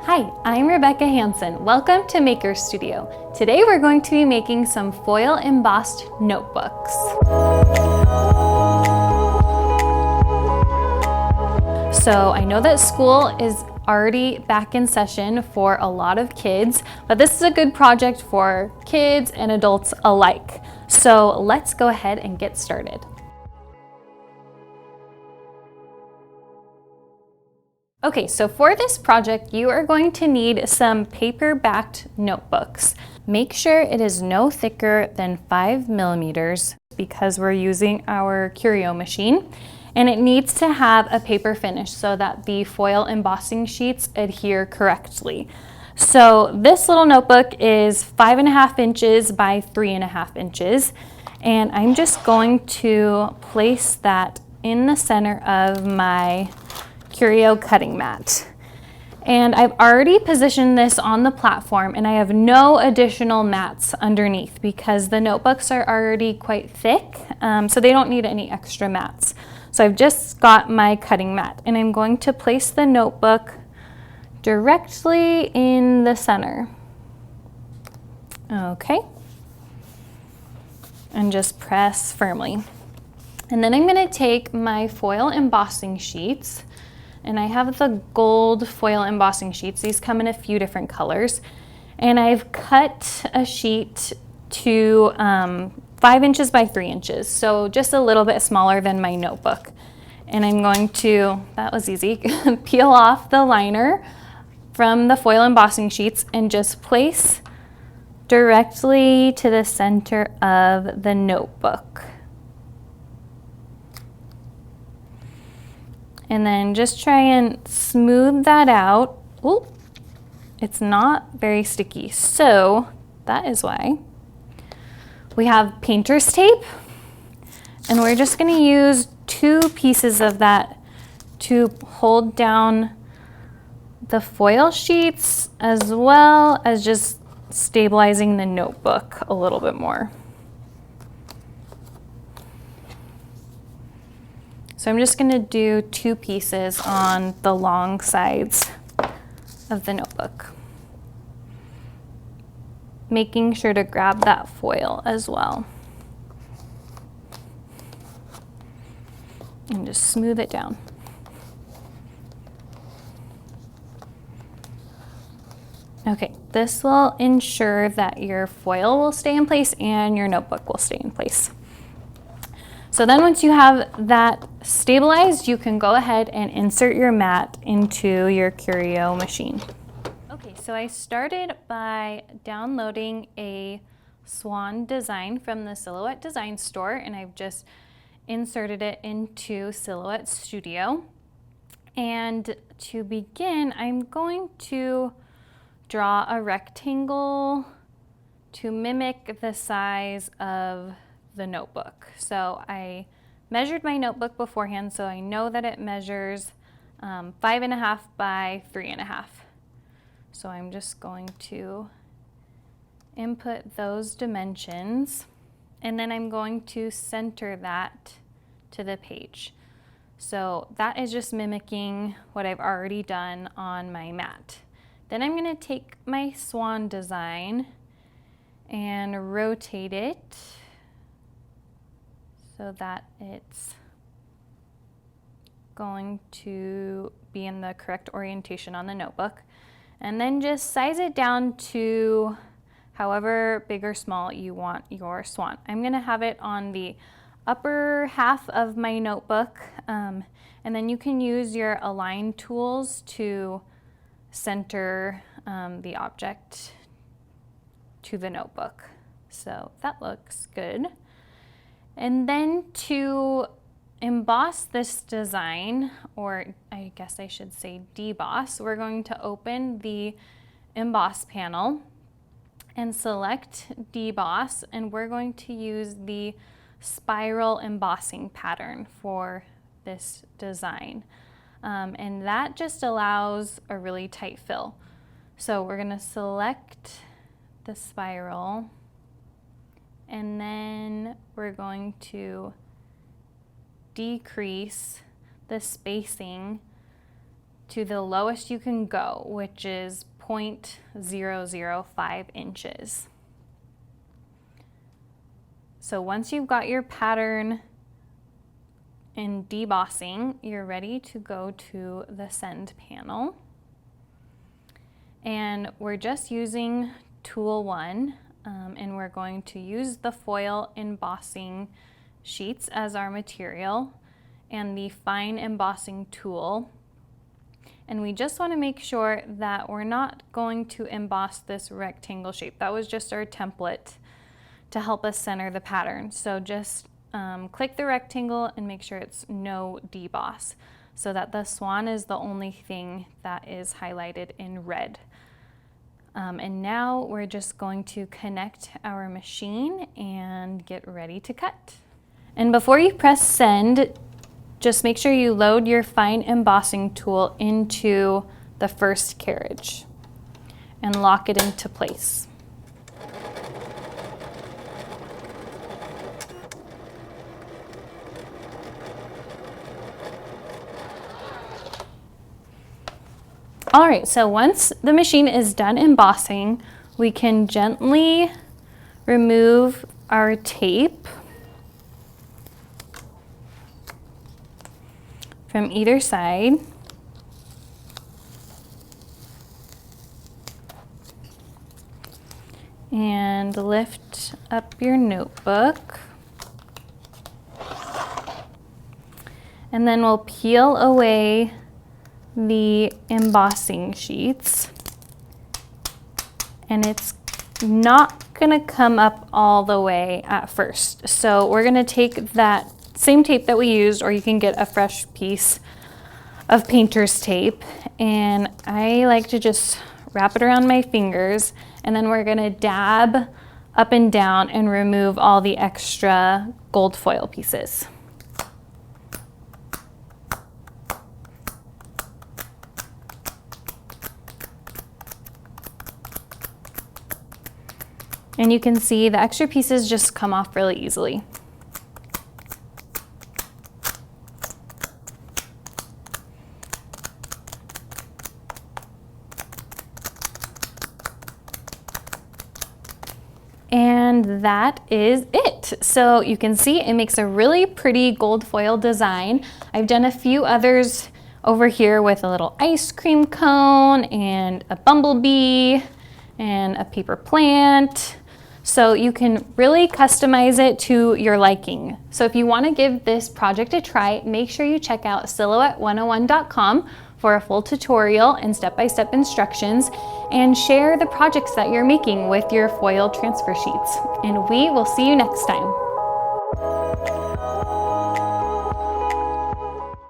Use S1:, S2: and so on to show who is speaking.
S1: Hi, I'm Rebecca Hansen. Welcome to Maker Studio. Today we're going to be making some foil embossed notebooks. So I know that school is already back in session for a lot of kids, but this is a good project for kids and adults alike. So let's go ahead and get started. Okay, so for this project, you are going to need some paper-backed notebooks. Make sure it is no thicker than 5 millimeters because we're using our Curio machine, and it needs to have a paper finish so that the foil embossing sheets adhere correctly. So this little notebook is 5.5 inches by 3.5 inches, and I'm just going to place that in the center of my Curio cutting mat. And I've already positioned this on the platform, and I have no additional mats underneath because the notebooks are already quite thick, so they don't need any extra mats. So I've just got my cutting mat, and I'm going to place the notebook directly in the center. Okay. And just press firmly. And then I'm going to take my foil embossing sheets, and I have the gold foil embossing sheets. These come in a few different colors. And I've cut a sheet to 5 inches by 3 inches, so just a little bit smaller than my notebook. And I'm going to, that was easy, peel off the liner from the foil embossing sheets and just place directly to the center of the notebook. And then just try and smooth that out. Ooh, it's not very sticky, so that is why. We have painter's tape, and we're just going to use 2 pieces of that to hold down the foil sheets as well as just stabilizing the notebook a little bit more. So I'm just going to do 2 pieces on the long sides of the notebook, making sure to grab that foil as well. And just smooth it down. Okay, this will ensure that your foil will stay in place and your notebook will stay in place. So then once you have that stabilized, you can go ahead and insert your mat into your Curio machine. Okay, so I started by downloading a swan design from the Silhouette Design Store, and I've just inserted it into Silhouette Studio. And to begin, I'm going to draw a rectangle to mimic the size of the notebook. So I measured my notebook beforehand, so I know that it measures 5.5 by 3.5. So I'm just going to input those dimensions, and then I'm going to center that to the page. So that is just mimicking what I've already done on my mat. Then I'm going to take my swan design and rotate it so that it's going to be in the correct orientation on the notebook. And then just size it down to however big or small you want your swan. I'm going to have it on the upper half of my notebook, and then you can use your align tools to center the object to the notebook. So that looks good. And then to emboss this design, or I guess I should say deboss, we're going to open the emboss panel and select deboss, and we're going to use the spiral embossing pattern for this design. And that just allows a really tight fill. So we're going to select the spiral, and then we're going to decrease the spacing to the lowest you can go, which is 0.005 inches. So once you've got your pattern in debossing, you're ready to go to the send panel. And we're just using tool 1, and we're going to use the foil embossing sheets as our material and the fine embossing tool. And we just want to make sure that we're not going to emboss this rectangle shape. That was just our template to help us center the pattern. So just click the rectangle and make sure it's no deboss, so that the swan is the only thing that is highlighted in red. And now we're just going to connect our machine and get ready to cut. And before you press send, just make sure you load your fine embossing tool into the first carriage and lock it into place. All right, so once the machine is done embossing, we can gently remove our tape from either side. And lift up your notebook. And then we'll peel away the embossing sheets. And it's not gonna come up all the way at first. So we're gonna take that same tape that we used, or you can get a fresh piece of painter's tape, and I like to just wrap it around my fingers, and then we're gonna dab up and down and remove all the extra gold foil pieces. And you can see the extra pieces just come off really easily. And that is it. So you can see it makes a really pretty gold foil design. I've done a few others over here with a little ice cream cone and a bumblebee and a paper plant. So you can really customize it to your liking. So if you want to give this project a try, make sure you check out silhouette101.com for a full tutorial and step-by-step instructions, and share the projects that you're making with your foil transfer sheets. And we will see you next time.